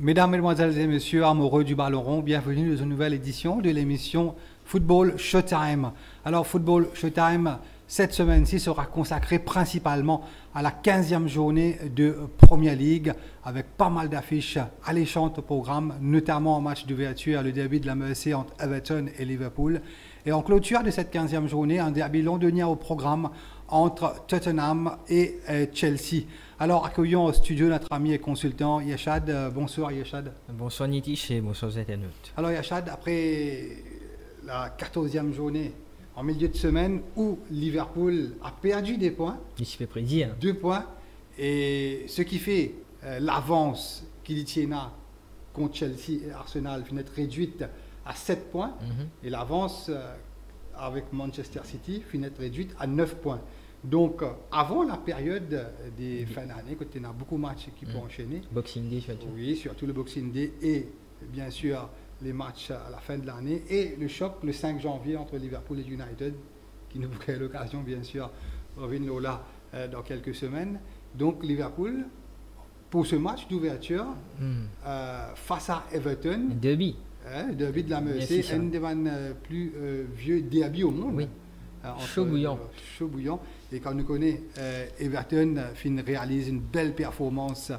Mesdames, Mesdemoiselles et Messieurs, amoureux du ballon rond, bienvenue dans une nouvelle édition de l'émission Football Showtime. Alors, Football Showtime, cette semaine-ci sera consacrée principalement à la 15e journée de Premier League, avec pas mal d'affiches alléchantes au programme, notamment en match d'ouverture, le derby de la MSC entre Everton et Liverpool. Et en clôture de cette 15e journée, un derby londonien au programme entre Tottenham et Chelsea. Alors, accueillons au studio notre ami et consultant Yeshad. Bonsoir Yeshad. Bonsoir Nitish et bonsoir aux internautes. Alors Yeshad, après la 14e journée, en milieu de semaine, où Liverpool a perdu des points, il se fait prédire. 2 points, et ce qui fait l'avance qu'il y tient contre Chelsea et Arsenal finit réduite à 7 points, et l'avance avec Manchester City finit réduite à 9 points. Donc, avant la période des fins d'année, quand il y a beaucoup de matchs qui peuvent enchaîner. Boxing Day, surtout. Oui, surtout le Boxing Day et bien sûr les matchs à la fin de l'année. Et le choc le 5 janvier entre Liverpool et United, qui nous fait l'occasion, bien sûr, de revenir là dans quelques semaines. Donc, Liverpool, pour ce match d'ouverture, face à Everton. Derby. Derby de la MSC, un des plus vieux derby au monde. Oui. Chaud bouillant. Chaud bouillant. Et quand on connaît Everton, réalise une belle performance.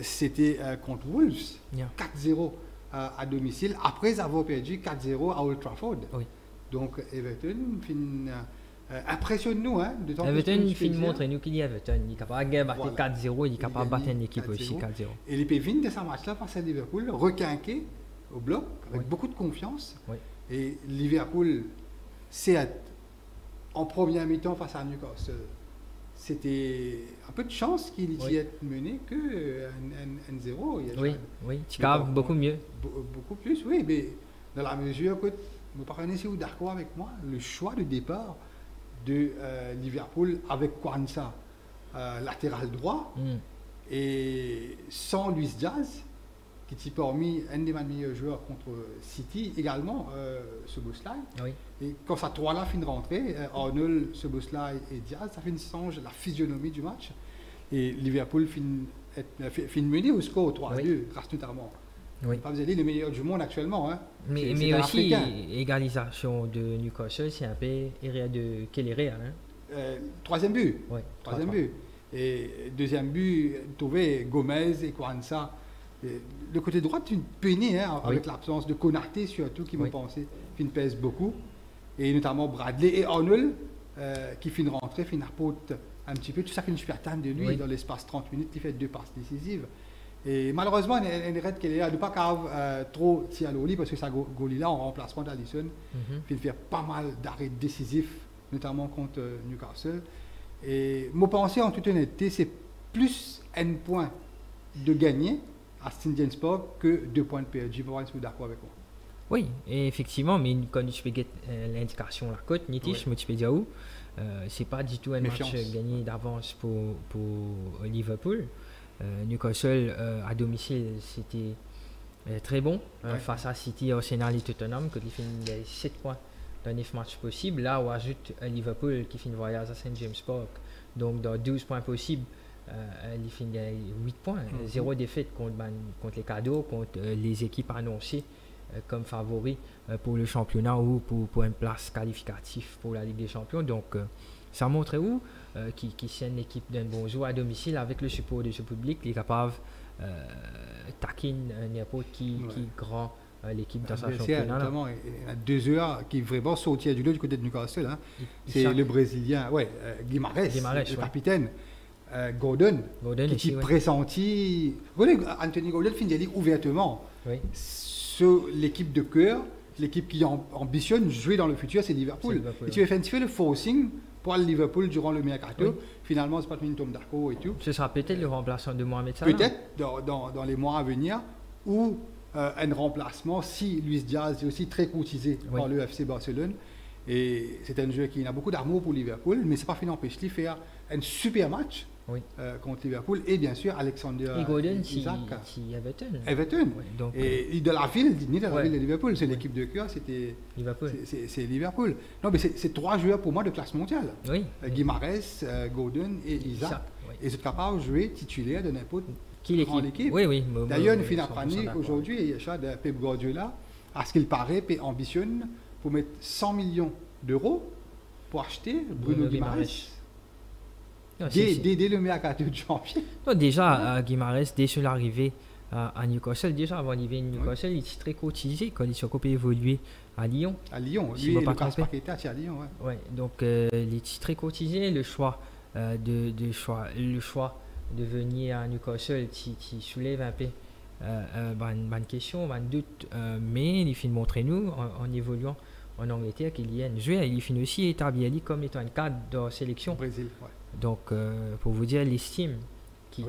C'était contre Wolves, 4-0 à domicile, après avoir perdu 4-0 à Old Trafford. Oui. Donc Everton impressionne-nous. Everton montre nous qu'il y a Everton. Il est capable de battre 4-0, il est capable de battre une équipe aussi 4-0. Et les Pévines de ce match-là face à Liverpool, requinqué au bloc, avec beaucoup de confiance. Oui. Et Liverpool, c'est en première mi-temps face à Newcastle, c'était un peu de chance qu'il y ait mené que 1-0. Oui, tu capes beaucoup mieux. Beaucoup plus, oui, mais dans la mesure que, vous parlez si vous êtes d'accord avec moi, le choix de départ de Liverpool avec Kwanzaa, latéral droit, et sans Luis Diaz, qui est parmi un des meilleurs joueurs contre City, également Szoboszlai. Oui. Et quand ça trois-là finit de rentrer, Arnold, Szoboszlai et Diaz, ça fait une change la physionomie du match. Et Liverpool finit mené au score 3-2, grâce notamment. Oui. Pas vous allez le meilleur du monde actuellement. Mais aussi, égalisation de Newcastle, c'est un peu erreur de quelle erreur Troisième but. Oui, troisième but. Et deuxième but, trouvé Gomez et Kwanzaa. Le côté droit est une peinée avec l'absence de Konaté surtout qui m'a pensé pèse beaucoup, et notamment Bradley et Arnold qui finit rentrer, finit apporte un petit peu, tout ça fait une super time de lui dans l'espace 30 minutes, qui fait 2 passes décisives. Et malheureusement, elle arrête qu'elle est de pas trop tirer à l'oli parce que ça Goli là en remplacement d'Alisson, il fait pas mal d'arrêts décisifs, notamment contre Newcastle. Et mon pensée en toute honnêteté, c'est plus un point de gagner à St. James Park que 2 points de perdu. Vous êtes d'accord avec moi? Oui, et effectivement, mais quand tu peux l'indication la cote, Nitish, mais tu peux dire où c'est pas du tout un match gagné d'avance pour Liverpool. Newcastle à domicile, c'était très bon face à City, Arsenal et Tottenham, qui finit 7 points dans 9 matchs possibles. Là, on ajoute Liverpool qui finit voyage à St. James Park, donc dans 12 points possibles. Il finit 8 points, 0 défaite contre les cadeaux, contre les équipes annoncées comme favoris pour le championnat ou pour une place qualificative pour la Ligue des Champions. Donc ça montre où qui c'est une équipe d'un bon joueur à domicile avec le support de ce public, il est capable de taquiner n'importe qui grand l'équipe dans sa championnat. Notamment, il y a 2 heures qui vraiment sortir du côté de Newcastle. C'est le Brésilien, Guimarães, le capitaine. Gordon qui pressentit. Anthony Gordon finit ouvertement sur l'équipe de cœur, l'équipe qui ambitionne jouer dans le futur, c'est Liverpool. Et tu as fait le forcing pour le Liverpool durant le mercato. Finalement, c'est pas une tombe d'arco et tout. Ce sera peut-être le remplaçant de Mohamed Salah. Peut-être dans les mois à venir, ou un remplacement si Luis Diaz est aussi très courtisé par le FC Barcelone. Et c'est un jeu qui a beaucoup d'amour pour Liverpool, mais c'est pas fait d'empêcher de faire un super match contre Liverpool, et bien sûr Alexander Isaac. Everton. Et de la ville, de Liverpool, c'est l'équipe de cœur, c'était Liverpool. C'est Liverpool. Non, mais c'est 3 joueurs pour moi de classe mondiale. Oui. Guimarães, Gordon et Isaac. Et c'est capable de jouer titulaire de n'importe Qui l'équipe? Oui. D'ailleurs, nous finissons apprendre aujourd'hui, il y a Pep Guardiola, à ce qu'il paraît, ambitionne pour mettre 100 millions d'euros pour acheter Bruno Guimaraes. Dès le mercato de janvier. Déjà, Guimaraes, dès son arrivée à Newcastle, déjà avant d'arriver à Newcastle, il était très cotisé quand il s'est évolué à Lyon. À Lyon, lui et Lucas Paqueta, c'est à Lyon. Ouais, donc il était très cotisé. Le choix de venir à Newcastle qui soulève un peu une question, un doute, mais il finit de montrer nous en évoluant en Angleterre qu'il y a un jeu, il finit aussi établi comme étant un cadre de sélection. Brésil, ouais. Donc pour vous dire l'estime qui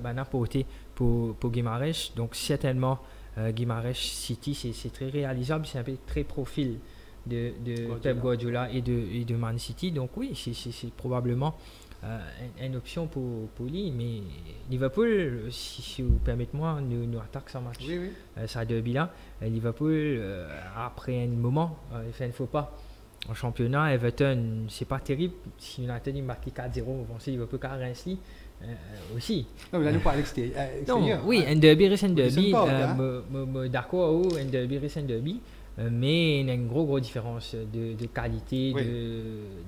m'a apporté pour Guimaraes, donc certainement Guimaraes City c'est très réalisable, c'est un peu très profil de Pep Guardiola et de Man City, donc oui c'est probablement une option pour lui, mais Liverpool, si vous permettez-moi, nous attaque ce match. Ça derby là. Liverpool, après un moment, il fait un faux pas en championnat. Everton, c'est pas terrible. Si United marque 4-0, vous pensez Liverpool qu'à Reims aussi. Non, mais là, nous parlons extérieur. Oui, un derby reste un derby. D'accord, un derby reste un derby. Mais il y a une grosse différence de qualité,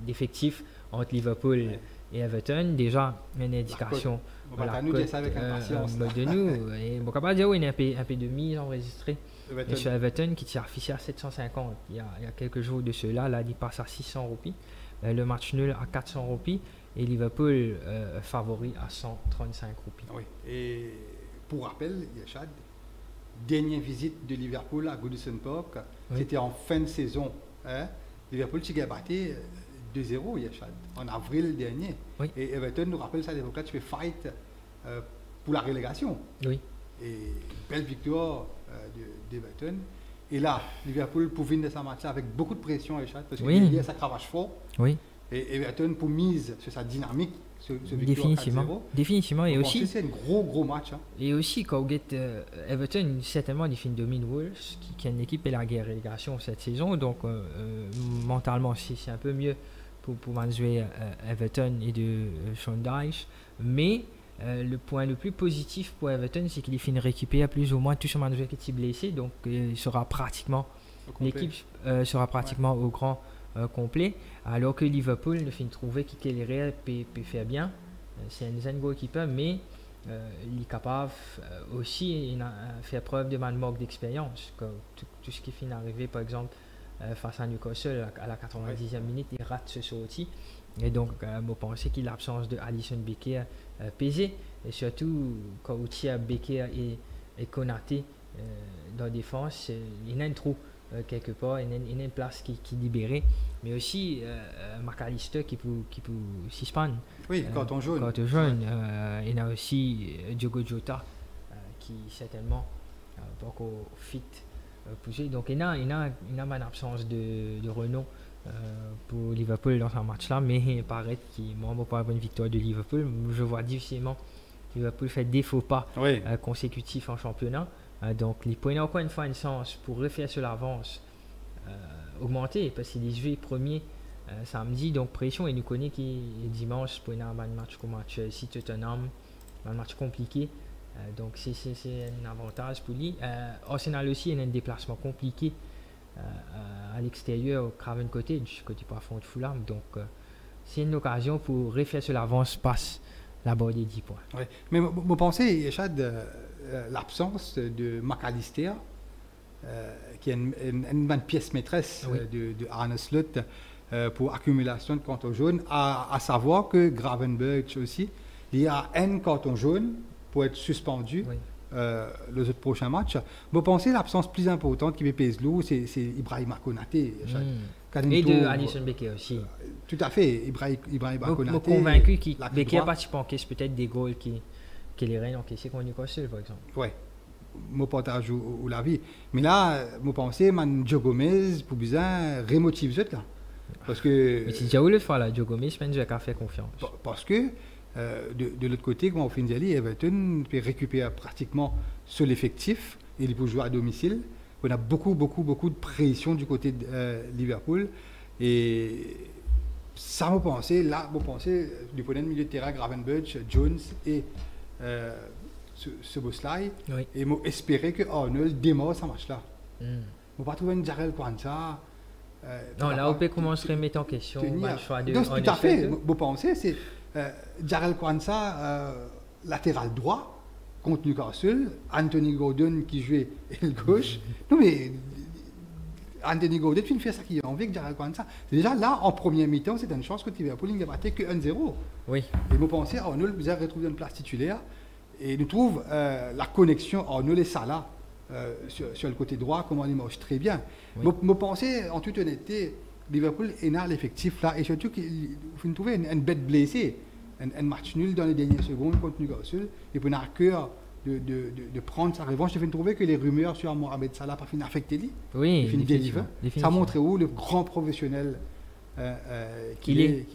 d'effectifs entre Liverpool et Everton. Déjà, une indication. Voilà, nous ça avec impatience. De nous. Et bon, capable de dire, il y a un peu de mise enregistrée. Et sur Everton qui tire affiché à 750 il y a quelques jours de cela, là il passe à 600 roupies, le match nul à 400 roupies et Liverpool favori à 135 roupies. Oui. Et pour rappel, Yachad, dernière visite de Liverpool à Goodison Park, c'était en fin de saison. Liverpool s'est battu 2-0 Yachad, en avril dernier. Et Everton nous rappelle ça, l'époque tu fais fight pour la relégation. Oui. Et belle victoire d'Everton. Et là, Liverpool pour venir de ce match-là avec beaucoup de pression, parce qu'il y a sa cravache fort. Oui. Et Everton pour mise sur sa dynamique, ce victoire 4-0. Définitivement. Et aussi, c'est un gros match. Et aussi, quand vous êtes Everton, certainement, il finit domine Wolves, qui est une équipe et la guerre relégation cette saison. Donc, mentalement, c'est un peu mieux pour jouer Everton et de Sean Dyche. Mais le point le plus positif pour Everton, c'est qu'il finit de récupérer plus ou moins tous ses joueurs qui sont blessés, donc il sera pratiquement l'équipe sera pratiquement au grand complet, alors que Liverpool ne finit de trouver qu'il peut faire bien. C'est un jeune goalkeeper, mais il est capable aussi de faire preuve de manque d'expérience. Tout ce qui finit d'arriver, par exemple face à Newcastle à la 90e minute, il rate ce sortie. Et donc, je pense qu'il l'absence de Alisson Becker pesé, et surtout quand vous tirez Becker et Konaté dans la défense, il y a un trou quelque part, il y a une place qui est libérée, mais aussi McAllister qui peut suspendre. Oui, quand on jaune. Il y a aussi Diogo Jota qui certainement pas encore fit pousser. Donc il y a une absence de renom pour Liverpool dans ce match-là, mais il paraît qu'il ne pas avoir une victoire de Liverpool. Je vois difficilement Liverpool faire des faux pas consécutifs en championnat. Donc les points ont encore une fois une chance pour refaire sur l'avance augmenter, parce qu'il est joué premier samedi, donc pression, et nous connaît qui dimanche pour un match comme Chelsea Tottenham, un match compliqué. Donc c'est un avantage pour lui. Arsenal aussi, il y a un déplacement compliqué à l'extérieur au Craven Cottage, côté par fond de Fulham. Donc c'est une occasion pour refaire sur l'avance, passe la barre des 10 points. Ouais. Mais vous pensez, Echad, l'absence de McAllister, qui est une bonne pièce maîtresse de Arne Slot pour accumulation de cartons jaunes, à savoir que Gravenberch aussi, il y a un carton jaune pour être suspendu les autres prochains matchs. Vous pensez l'absence plus importante qui pèse lourd, c'est Ibrahima Konaté. Et de Alisson Becker aussi. Tout à fait, Ibrahima Konaté. Je suis convaincu que Becker n'a pas encaissé peut-être des goals qui les Rennes encaissés contre Newcastle, par exemple. Oui, je partage l'avis. Mais là, je pense que Joe Gomez, pour besoin, remotive ça. Parce que. Mais c'est déjà où le faire là, Joe Gomez, je vais faire confiance. Parce que. De l'autre côté, quand on fait une dialyse, Everton peut récupérer pratiquement sur l'effectif et il peut jouer à domicile. On a beaucoup de pression du côté de Liverpool. Et ça, vous pensez du point de milieu de terrain, Gravenberch, Jones et ce boss-là. Oui. Et moi espérer que Arnold démarre ce match-là. Mm. On va pas trouver une Jarrell Kwanzaa. Non, là, on peut commencer à remettre en question le choix de. Donc, tout à fait. Vous pensez, c'est Jarrell Kwanzaa, latéral droit, contre Newcastle, Anthony Gordon qui jouait aile gauche. Non, mais Anthony Gordon fait ça qui a envie que Jarrell Kwanzaa. Déjà, là, en première mi-temps, c'est une chance que Liverpool n'a battu que 1-0. Oui. Et vous pensez, Arnold, vous avez retrouvé une place titulaire. Et nous trouve la connexion Arnold et Salah sur le côté droit, comment il marche très bien. Oui. Vous pensez, en toute honnêteté, Liverpool est dans l'effectif là, et surtout qu'il faut trouver une bête blessée, un match nul dans les dernières secondes contre Newcastle, et puis on a à cœur de prendre sa revanche. Il faut trouver que les rumeurs sur Mohamed Salah pas fini affecté lui. Oui, définitivement. Ça montre où le grand professionnel qu'il est.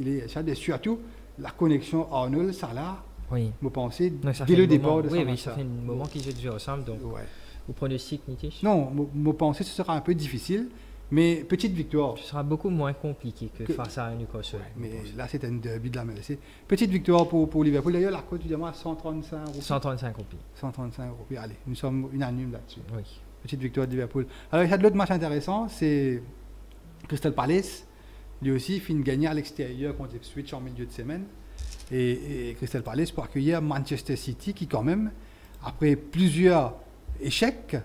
Et surtout, la connexion Arnold-Salah, oui. Vous pensez, dès le départ de ça. Oui, ça fait un moment qu'ils jouent ensemble, donc vous pronostic, Nitish? Non, vous pensez que ce sera un peu difficile, mais petite victoire. Ce sera beaucoup moins compliqué que face à Newcastle. Mais là, c'est un derby de la MLC. Petite victoire pour Liverpool. D'ailleurs, la cote, évidemment, à 135 roupies. 135 roupies. 135 roupies. Allez, nous sommes unanimes là-dessus. Oui. Petite victoire de Liverpool. Alors, il y a de l'autre match intéressant, c'est Crystal Palace. Lui aussi, finit gagner à l'extérieur contre Ipswich en milieu de semaine. Et Crystal Palace pour accueillir Manchester City qui, quand même, après plusieurs échecs,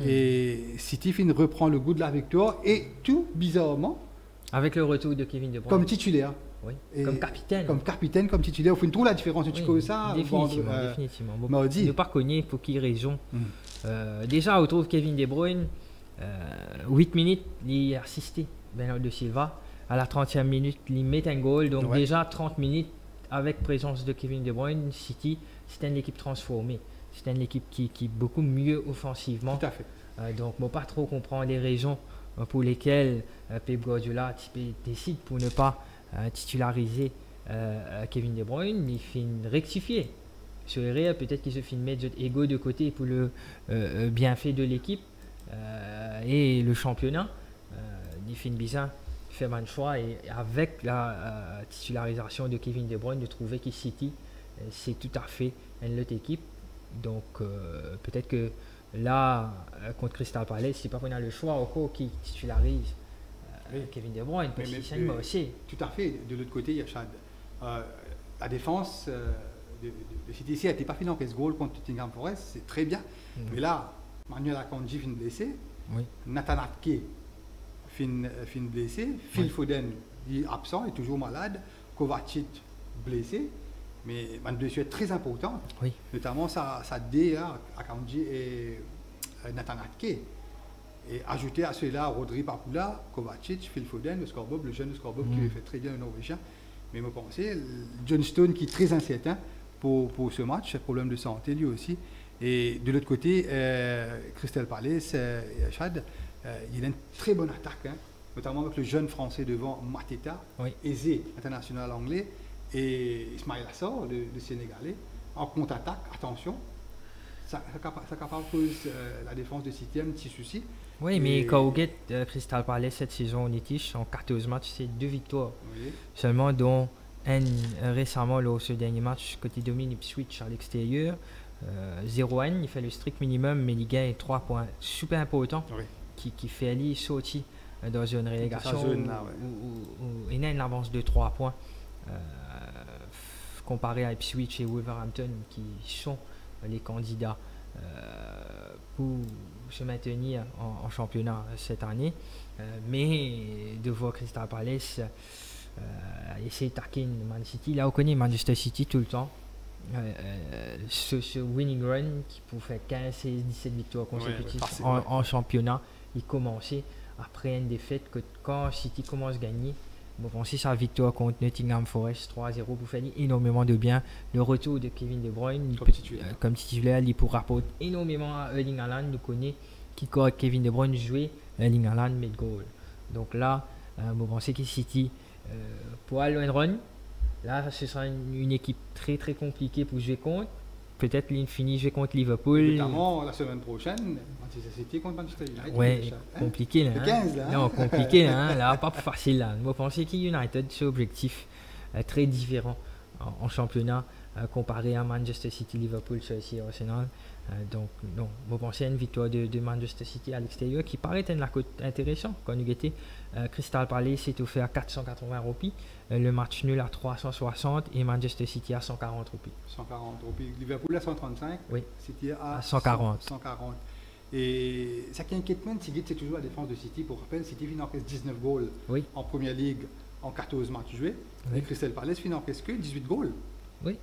et City reprend le goût de la victoire et tout bizarrement avec le retour de Kevin De Bruyne comme titulaire, comme capitaine, comme titulaire. Au trouve la différence tu trouves ça définitivement. Bon, ne pas connaître pour qui raison. Déjà on trouve Kevin De Bruyne 8 minutes il a assisté Bernardo Silva à la 30e minute il met un goal, donc déjà 30 minutes avec présence de Kevin De Bruyne. City, c'était une équipe transformée. C'est une équipe qui est beaucoup mieux offensivement. Tout à fait. Donc, on ne peut pas trop comprendre les raisons pour lesquelles Pep Guardiola décide pour ne pas titulariser Kevin De Bruyne. Il fait rectifier. Sur les peut-être qu'il se fait mettre ego de côté pour le bienfait de l'équipe et le championnat. Il fait une bizarre. Fait un choix et avec la titularisation de Kevin De Bruyne, de trouver que City, c'est tout à fait une autre équipe. Donc, peut-être que là, contre Crystal Palace, c'est pas qu'on a le choix encore qui titularise Kevin De Bruyne. Mais aussi. Tout à fait. De l'autre côté, il y a Chad. La défense de City ici n'était pas fait dans 15 goals contre Nottingham Forest, c'est très bien. Mais là, Manuel Akanji finit blessé. Nathan Ake fin blessé. Phil Foden est absent, est toujours malade. Kovacic blessé. Mais une blessure très importante, notamment sa D, Akanji et Nathan Ake. Et ajouter à cela Rodri Papula, Kovacic, Phil Foden, le scoreboard, le jeune scoreboard qui fait très bien le Norvégien. Mais je pense, John Stone qui est très incertain pour ce match, problème de santé lui aussi. Et de l'autre côté, Crystal Palace, Chad, il a une très bonne attaque, notamment avec le jeune français devant Mateta, Eze, international anglais, et Ismail Assor, le Sénégalais, en contre-attaque, attention, ça capable de poser la défense de City un petit souci. Oui, mais quand vous êtes Crystal Palace cette saison, Nitish, en 14 matchs, c'est 2 victoires. Seulement, dont récemment, lors de ce dernier match, côté domine Ipswich à l'extérieur, 0-1, il fait le strict minimum, mais il gagne 3 points super importants qui fait aller sortir dans une relégation où il y a une avance de 3 points comparé à Ipswich et Wolverhampton qui sont les candidats pour se maintenir en championnat cette année. Mais de voir Crystal Palace essayer d'attaquer Man City, là on connaît Manchester City tout le temps. Ce winning run qui peut faire 15, 16, 17 victoires consécutives en championnat, il commençait après une défaite que quand City commence à gagner. Bon, pensez sa victoire contre Nottingham Forest 3-0 pour faire énormément de bien. Le retour de Kevin De Bruyne comme titulaire, il pour rapporter énormément à Erling Haaland. Nous connaissons qui quand Kevin De Bruyne jouait, Erling Haaland met le goal. Donc là, vous pensez que City pour aller run, là ce sera une équipe très très compliquée pour jouer contre. Peut-être l'infini jouer contre Liverpool. Notamment la semaine prochaine, Manchester City contre Manchester United. Ouais, compliqué là. Le 15 là. Non, compliqué là. Là, pas facile là. Moi, je pense que United, c'est objectif très différent en championnat comparé à Manchester City, Liverpool, Chelsea, Arsenal. Donc, non, je pense à une victoire de Manchester City à l'extérieur qui paraît être la cote intéressante. Quand nous étions, Crystal Palace s'est offert à 480 roupies, le match nul à 360 et Manchester City à 140 roupies. 140 roupies. Liverpool à 135, oui. City à 140. 140. Et ça qui inquiète moins, c'est toujours la défense de City. Pour rappel, City finit en 19 goals en Première Ligue en 14 matchs joués. Et Crystal Palace finit en presque 18 goals. Oui.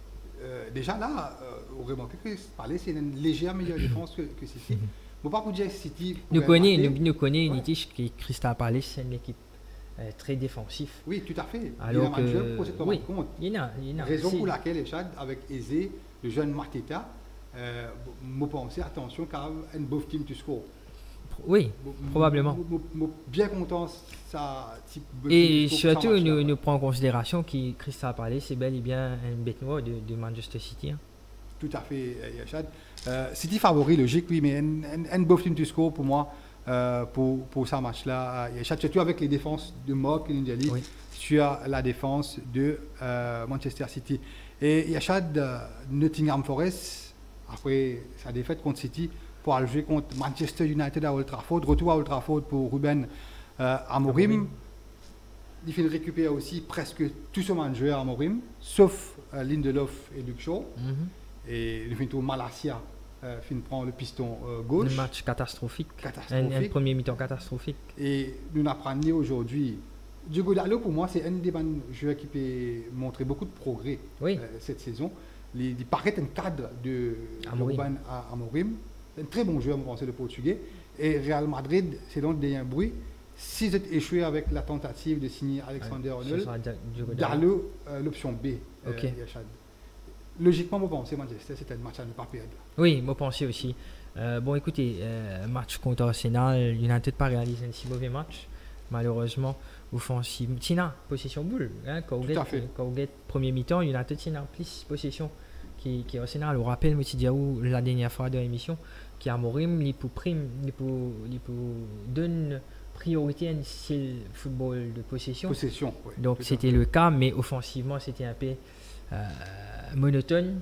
Déjà là, on remarque que Palace c'est une légère meilleure défense que City. Bon, pas pour dire City. Nous connaissons une équipe qui Crystal Palace, c'est une équipe très défensive. Oui, tout à fait. Alors il y a un pour cette compte. Il y en a. Raison pour laquelle Echad, avec Eze, le jeune Mateta, m'a pensé attention car un beau team to score. Oui, probablement. Bien content ça. Et surtout, nous prenons en considération que Crystal Palace c'est bel et bien une bête noire de Manchester City. Hein. Tout à fait, Yachad. City favori, logique, oui, mais un beau team to score pour moi, pour ce match-là. Yachad, surtout avec les défenses de Mock et Ndiali sur la défense de Manchester City. Et Yachad, Nottingham Forest, après sa défaite contre City, pour aller jouer contre Manchester United à Old Trafford. Retour à Old Trafford pour Ruben Amorim. Il fait récupérer aussi presque tous ses joueurs Amorim, sauf Lindelof et Luke Shaw. Et il fait tout Malacia, il prend le piston gauche. Un match catastrophique. Un premier mi-temps catastrophique. Et nous apprenons aujourd'hui. Diogo Dalot, pour moi, c'est un des joueurs qui peut montrer beaucoup de progrès cette saison. Il paraît un cadre de Ruben Amorim. C'est un très bon joueur, je pense, le portugais. Et Real Madrid, c'est donc un bruit. Si vous êtes échoué avec la tentative de signer Alexander-Arnold, Dalot, l'option B. Logiquement, je pense que Manchester, c'est un match à ne pas perdre. Oui, je pense aussi. Bon, écoutez, match contre Arsenal, United pas réalisé un si mauvais match. Malheureusement, offensive. Tina, possession boule. Hein, quand vous êtes premier mi-temps, United tient plus possession qui Arsenal. On rappelle, M. Diaou, la dernière fois de l'émission, qui a Amorim, il pour donne priorité à un style football de possession. Donc c'était le cas, mais offensivement, c'était un peu monotone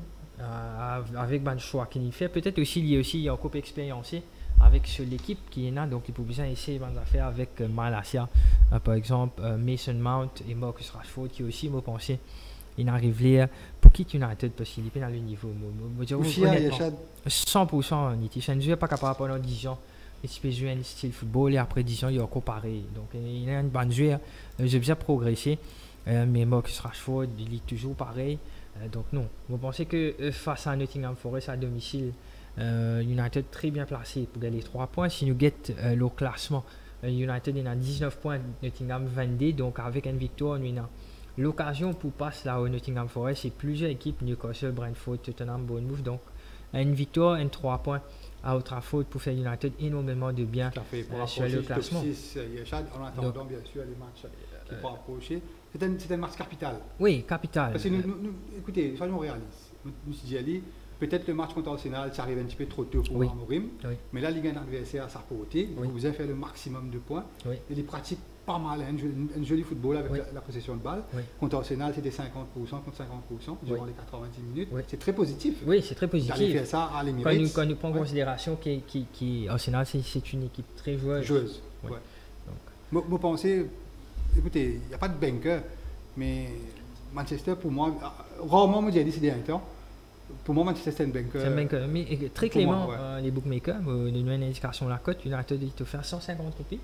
avec le choix qu'il fait. Peut-être aussi lié aussi en coupe expérimenté avec l'équipe qui est là, donc il peut bien essayer de faire avec Malacia, par exemple Mason Mount et Marcus Rashford qui aussi m'ont pensé il arrive là pour qui United parce qu'il est dans le niveau. 100% Niti, je ne suis pas capable pendant 10 ans. Il peut jouer un style football et après 10 ans il a encore pareil. Donc il a une bonne joueur, j'ai bien progressé, mais Marcus Rashford il est toujours pareil. Donc non, vous pensez que face à Nottingham Forest à domicile, United très bien placé pour gagner 3 points. Si nous guettons le classement, United est à 19 points, Nottingham 22. Donc avec une victoire, nous avons l'occasion pour passer là au Nottingham Forest et plusieurs équipes, Newcastle, Brentford, Tottenham, Bournemouth. Donc une victoire, 3 points à Old Trafford pour faire United énormément de bien sur le classement. En attendant bien sûr les matchs qui vont approcher. C'est un match capital. Oui, capital. Parce que écoutez, soyons réalistes. Nous dit peut-être le match contre Arsenal, ça arrive un petit peu trop tôt pour Amorim. Mais là, il y a un adversaire à sa portée. Vous avez fait le maximum de points. Il pratique pas mal un joli football avec la possession de balle. Contre Arsenal, c'était 50% contre 50% durant les 90 minutes. C'est très positif. Oui, c'est très positif. Il fait ça à l'Emirates. Quand nous prenons en considération qu'Arsenal, c'est une équipe très joueuse. Vous pensez, écoutez, il n'y a pas de banker, mais Manchester, pour moi, rarement, je dis c'est des temps. Pour moi, Manchester, c'est un banker. C'est un banker. Mais très clairement, les bookmakers, nous donnent une indication de la cote. United est offert 150 roupies.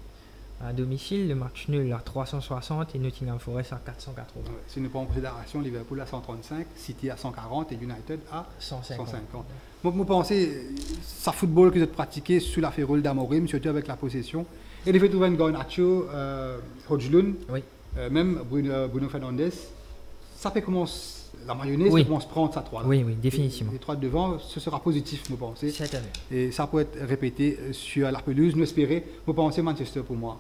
À domicile, le match nul à 360 et Nottingham Forest à 480. Si nous prenons en considération Liverpool à 135, City à 140 et United à 150. Vous pensez, ça football que vous avez pratiqué sous la férule d'Amorim, surtout avec la possession. Et il fait trouver un Garnacho, Hodgson, même Bruno Fernandes. Ça fait commencer la mayonnaise, ça commence à prendre sa 3 là. Oui, définitivement. Les 3 devant, ce sera positif, vous pensez. Certainement. Et ça peut être répété sur la pelouse. Nous espérons, vous pensez Manchester pour moi.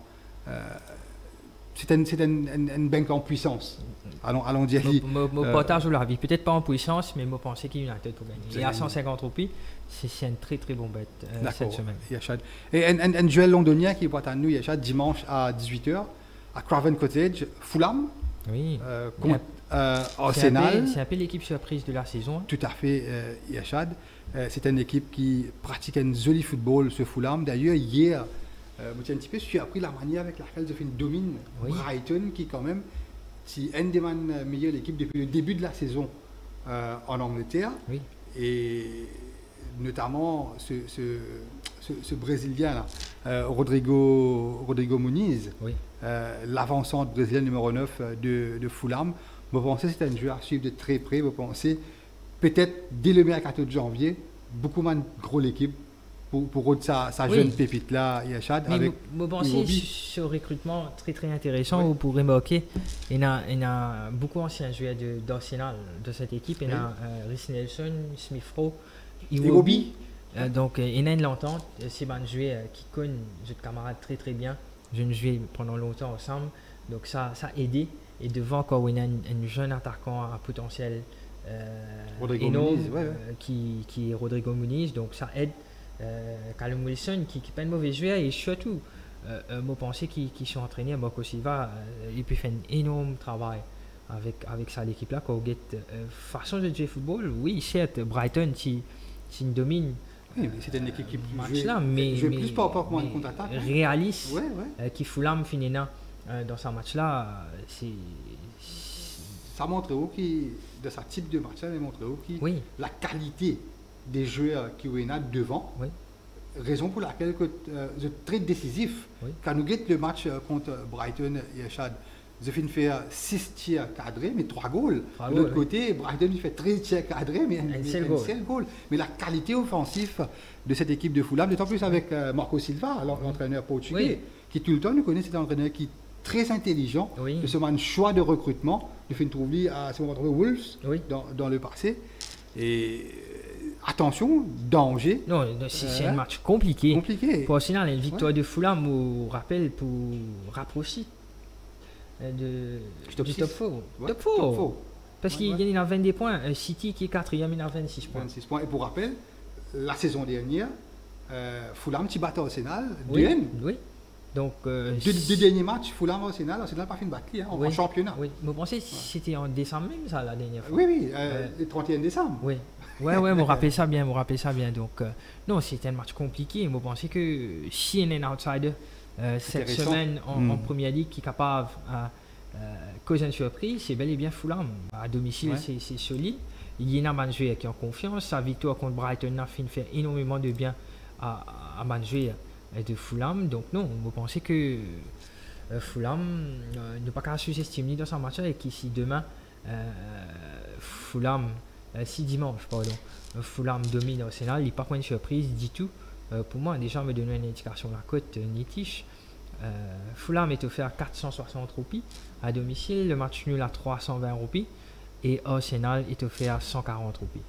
C'est un bank en puissance. Allons dire. Je partage l'avis. Peut-être pas en puissance, mais je pense qu'il y a United pour gagner. Et à 150 roupies, c'est une très très bonne bête cette semaine. Et un duel londonien qui est à nous dimanche à 18h à Craven Cottage, Fulham. Oui. Contre Arsenal. C'est un peu l'équipe surprise de la saison. Tout à fait, Yachad. C'est une équipe qui pratique un joli football, ce Fulham. D'ailleurs, hier, j'ai un petit peu surpris la manière avec laquelle Zofin domine Brighton, qui quand même, c'est une des meilleures équipes depuis le début de la saison en Angleterre. Oui. Et notamment ce Brésilien, là, Rodrigo Muniz, oui. L'avancante brésilienne numéro 9 de Fulham. Vous pensez que c'est un joueur à suivre de très près. Vous pensez peut-être dès le mercato de janvier, beaucoup moins gros l'équipe pour sa jeune pépite là, Yachad. Vous pensez ce recrutement très très intéressant. Vous pourrez marquer. Il y a beaucoup d'anciens joueurs d'Arsenal de cette équipe. Il y a Rhys Nelson, Smith Rowe, Iwobi. Donc il y a une l'entente. C'est un joueur qui connaît notre camarade très très bien. Je ne jouais pendant longtemps ensemble. Donc ça a aidé. Et devant encore il y a un jeune attaquant à potentiel énorme qui est Rodrigo Muniz. Donc ça aide. Callum Wilson qui n'est pas un mauvais joueur et surtout moi pensais qu'ils sont entraînés à Marco Silva il peut faire un énorme travail avec ça l'équipe là quand on get façon de jouer football. Oui certes Brighton si une domine oui, mais c'est une équipe qui joue plus par rapport à une contre-attaque réaliste qui Fulham finit dans ce match là ça montre où qui de ce type de match là montre où qui la qualité des joueurs qui ont devant, raison pour laquelle c'est très décisif. Quand nous guettons le match contre Brighton et Yachad, je finis faire 6 tirs cadrés, mais 3 goals. De l'autre côté, Brighton il fait 13 tirs cadrés, mais un seul goal. Mais la qualité offensive de cette équipe de Fulham, d'autant plus avec Marco Silva, l'entraîneur portugais, qui tout le temps nous connaît, c'est un entraîneur qui est très intelligent, de ce choix de recrutement, de faire trouver à ce moment Wolves dans le passé. Et attention, danger. Non, c'est un match compliqué. Pour Arsenal, une victoire de Fulham au rappel pour rapprocher du top 4. Top 4. Parce qu'il gagne à 22 points. City qui est 4e, il a 26 points. 26 points. Et pour rappel, la saison dernière, Fulham qui battait Arsenal. Oui. Donc, deux derniers matchs, Fulham-Arsenal, Arsenal n'a pas fait une bataille en championnat. Oui, vous pensez que c'était en décembre même, ça, la dernière fois? Oui, le 31 décembre. Oui. Ouais, vous rappelez ça bien, Donc, non, c'était un match compliqué. Vous pensez que si il y a un outsider cette semaine en Première Ligue qui est capable de causer une surprise, c'est bel et bien Fulham. À domicile, c'est solide. Il y a un joueur qui est en confiance. Sa victoire contre Brighton a fait énormément de bien à un joueur de Fulham. Donc, non, vous pensez que Fulham ne peut pas sous-estimer dans ce match-là et qu'ici demain, Fulham. Si dimanche, Fulham domine Arsenal, il n'y a pas une surprise du tout. Pour moi, déjà, me donner une indication la cote Nitish. Fulham est offert à 460 roupies à domicile, le match nul à 320 roupies et Arsenal est offert à 140 roupies.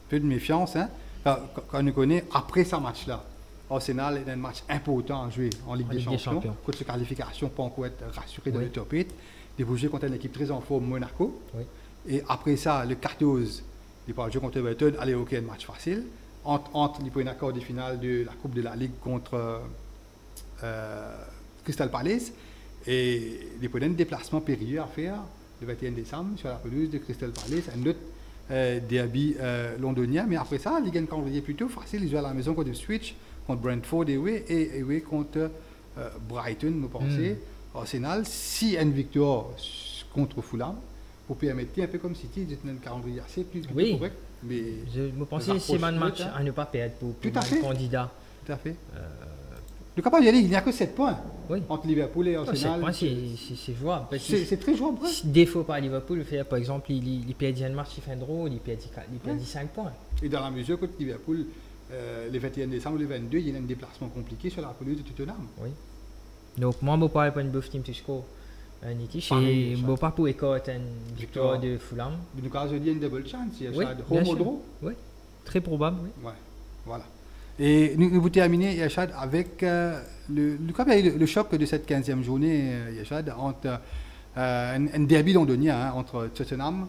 Peu de méfiance, hein? Quand on connaît après ce match-là, Arsenal est un match important à jouer en Ligue des Champions. Contre cette qualification, pour encore être rassuré dans le top 8, déboucher contre une équipe très en forme, Monaco. Et après ça, le 14, il va jouer contre Everton, allez, ok, un match facile. Entre les premiers accords de finale de la Coupe de la Ligue contre Crystal Palace. Et il y a un déplacement périlleux à faire le 21 décembre sur la pelouse de Crystal Palace, un autre derby londonien. Mais après ça, il y a un calendrier plutôt facile. Ils jouent à la maison contre Switch, contre Brentford et contre Brighton, vous pensez. Arsenal, si il y a une victoire contre Fulham, pour permettre un peu comme City, c'est un calendrier assez plus correct. Mais je pense que c'est un match à ne pas perdre pour le candidat. Tout à fait. Le capable d'y aller, il n'y a que 7 points entre Liverpool et Arsenal. 7 points, c'est jouable. C'est très jouable. Défaut par Liverpool, par exemple, il perd un match, il fait un draw, il perd 5 points. Et dans la mesure que Liverpool, le 21 décembre, le 22, il y a un déplacement compliqué sur la pelouse de Tottenham. Oui. Donc, moi, je ne parle pas de both team to score. Nitish et je ne pas pour écarter une victoire de Fulham. Mais nous avons dit une double chance. Il y a home ou draw. Oui, très probable. Oui. Voilà. Et nous vous terminez, Yachad, avec le choc de cette 15e journée, Yachad, entre un derby londonien entre Tottenham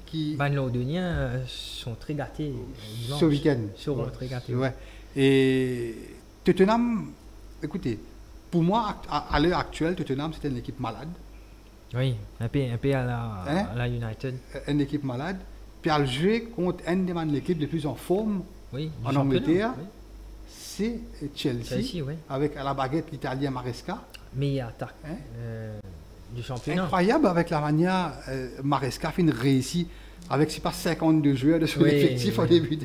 qui... Les Londoniens sont très gâtés. Ce week-end. Seront très gâtés. Ouais. Et Tottenham, écoutez, pour moi, à l'heure actuelle, Tottenham, c'est une équipe malade. Oui, un peu à la United. Une équipe malade. Puis elle joue contre une des équipes les plus en forme en Angleterre. Oui. C'est Chelsea oui. Avec à la baguette l'Italien Maresca. Meilleure attaque du championnat. Incroyable avec la manière Maresca fait une réussite avec c'est pas 52 joueurs de son effectif au début de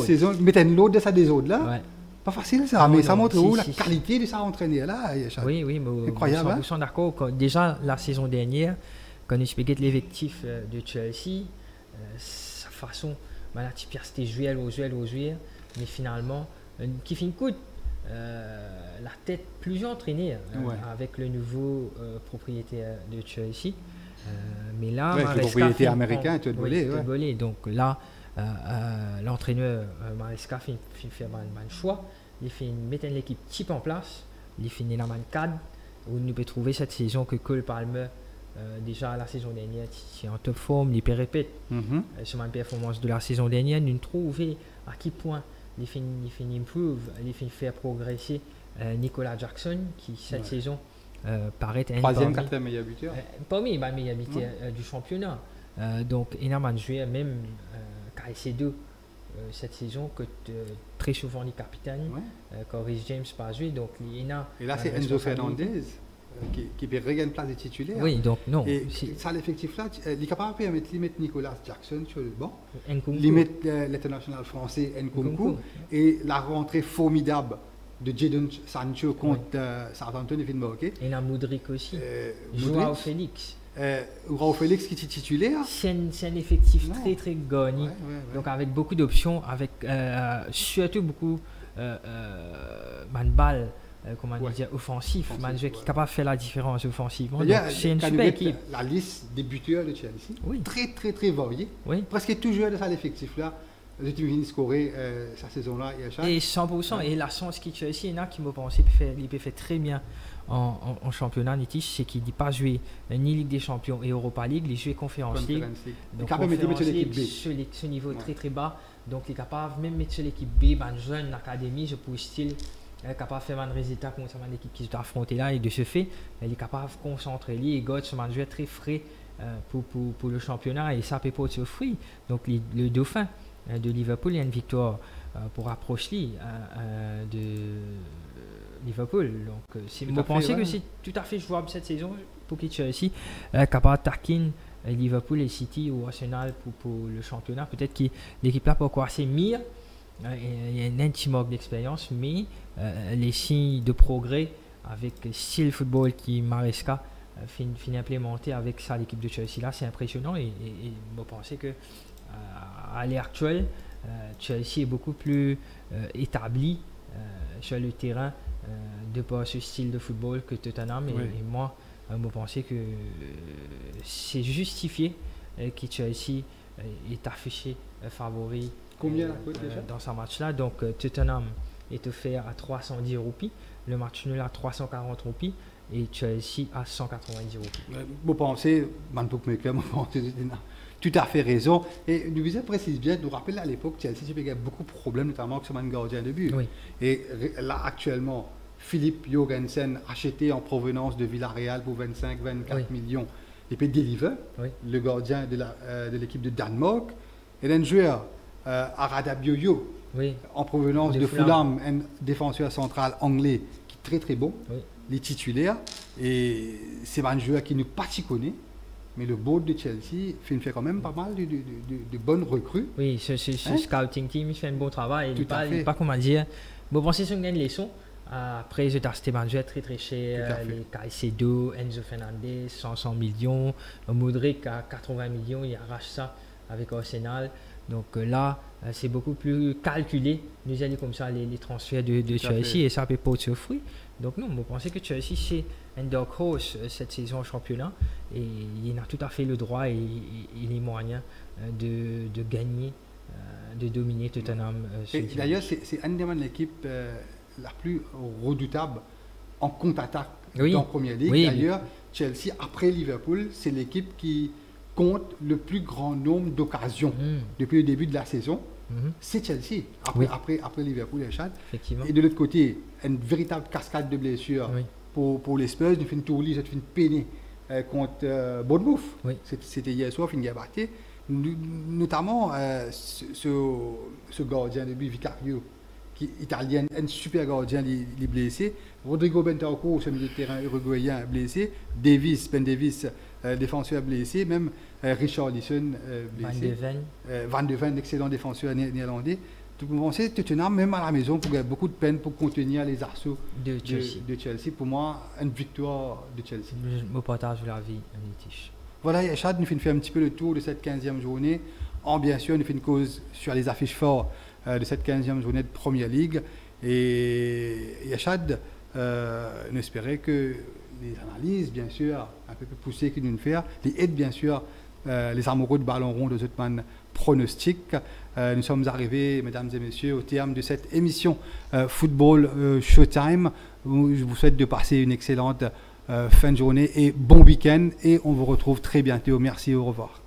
saison. Mettez l'autre de sa des autres là. Ouais. Pas facile ça, mais ça montre où la qualité de sa entraîneur là. Oui, mais incroyable. 100% d'accord. Déjà la saison dernière, quand on expliquait l'effectif de Chelsea, sa façon, là tu perds tes joueurs, mais finalement, qui finit coûte. La tête plus entraînée avec le nouveau propriétaire de Chelsea. Mais là, le propriétaire américain est volé. Donc là, l'entraîneur Maresca fait un choix. Il fait mettre l'équipe type en place. Il finit la cadre où nous peut trouver cette saison que Cole Palmer déjà la saison dernière c'est en top forme. Il peut répéter sur ma performance de la saison dernière. Nous trouver à quel point il fait improve, il fait faire progresser Nicolas Jackson qui cette saison paraît un troisième, quatrième meilleur buteur. Parmi les meilleurs buteurs du championnat. Donc énormément de joueurs, même KC2 cette saison que très souvent les capitaines, quand Rhys James pas joué. Donc il y a et là c'est Enzo Fernandez qui peut regagner une place de titulaire. Oui, donc non. Et ça l'effectif là, il est capable de mettre Nicolas Jackson sur le banc, il met l'international français Nkunku et la rentrée formidable de Jadon Sancho contre Southampton et Finboke. Et la Modric aussi. Joao Félix. Joao Félix qui est titulaire. C'est un effectif très très gagné. Donc avec beaucoup d'options, avec surtout beaucoup de balles. Comment dire, offensif, qui est capable de faire la différence offensivement. C'est une super équipe. La liste des buteurs de Chelsea, très très très variée. Presque tout joueur de ça l'effectif là, j'ai vu scorer sa saison là. Et 100%. Et la chance qui Chelsea, il y en a qui m'ont pensé qu'il peut faire très bien en championnat Nitish, c'est qu'il n'a pas joué ni Ligue des Champions et Europa League, il joue Conference League. Donc Conference League sur ce niveau très très bas. Donc il est capable même mettre sur l'équipe B, une jeune académie, je pourrais style. Elle est capable de faire un résultat concernant l'équipe qui s'est affrontée là et de ce fait, elle est capable de concentrer les gars sur un jeu très frais pour le championnat et ça peut pas être fruit. Donc le dauphin de Liverpool, il y a une victoire pour approcher de Liverpool. Donc je pense que c'est tout à fait jouable cette saison pour qu'il Chelsea capable d'attaquer Liverpool et City ou Arsenal pour le championnat. Peut-être que l'équipe là peut encore assez mire. Il y a un petit manque d'expérience, mais les signes de progrès avec le style football qui Maresca finit implémenté avec ça l'équipe de Chelsea là, c'est impressionnant et je pense que à l'heure actuelle Chelsea est beaucoup plus établi sur le terrain de par ce style de football que Tottenham et moi je pense que c'est justifié que Chelsea est affiché favori. Combien la cote déjà dans ce match-là. Donc Tottenham est offert à 310 roupies, le match nul à 340 roupies et Chelsea à 190 roupies. Vous pensez, tout à fait raison. Et nous précise bien, nous rappelons à l'époque, Chelsea avait beaucoup de problèmes, notamment avec son gardien de but. Et là actuellement, Philippe Jorgensen, acheté en provenance de Villarreal pour 25-24 millions, il peut deliver, le gardien de l'équipe de Danemark. Et un joueur Arada Bioyo, en provenance de Fulham, un défenseur central anglais qui est très très bon, les titulaires, et c'est un joueur qui nous pas si connaît, mais le board de Chelsea fait quand même pas mal de bonnes recrues. Oui, ce scouting team il fait un bon travail, il pas comment dire, bon pensez sur une leçon. Après, j'ai acheté un joueur très très cher, les Caicedo, Enzo Fernandez, 100 millions, Modric à 80 millions, il arrache ça avec Arsenal. Donc là, c'est beaucoup plus calculé. Nous allons comme ça les transferts de Chelsea et ça peut pas être fruit. Donc non, vous pensez que Chelsea c'est un dark horse cette saison au championnat et il a tout à fait le droit et les moyens de gagner, de dominer Tottenham. D'ailleurs, c'est une des l'équipe la plus redoutable en contre-attaque en Première Ligue. D'ailleurs, Chelsea après Liverpool, c'est l'équipe qui compte le plus grand nombre d'occasions depuis le début de la saison. C'est Chelsea, après Liverpool et Chad. Et de l'autre côté, une véritable cascade de blessures pour les Spurs. Nous faisons une tourlie, nous faisons une peine contre Bournemouth. Oui. C'était hier soir, fin de notamment ce gardien de but, Vicario, qui est italien, un super gardien, il est blessé. Rodrigo Bentancur, ce milieu de terrain uruguayen, blessé. Ben Davis, défenseur blessé. Même Richarlison, blessé. Van de Ven, excellent défenseur néerlandais. Vous pensez que Tottenham, même à la maison, pour avoir beaucoup de peine pour contenir les assauts de Chelsea. Pour moi, une victoire de Chelsea. Je me partage la vie, Nitish. Voilà, Yachad nous fait un petit peu le tour de cette 15e journée. Bien sûr, nous fait une cause sur les affiches fortes de cette 15e journée de Premier League. Et Yachad, nous espérait que les analyses, bien sûr, un peu plus poussées que nous faire, les aides, bien sûr, les amoureux de ballon rond de Zotman pronostic. Nous sommes arrivés, mesdames et messieurs, au terme de cette émission Football Showtime. Je vous souhaite de passer une excellente fin de journée et bon week-end. Et on vous retrouve très bientôt. Merci, au revoir.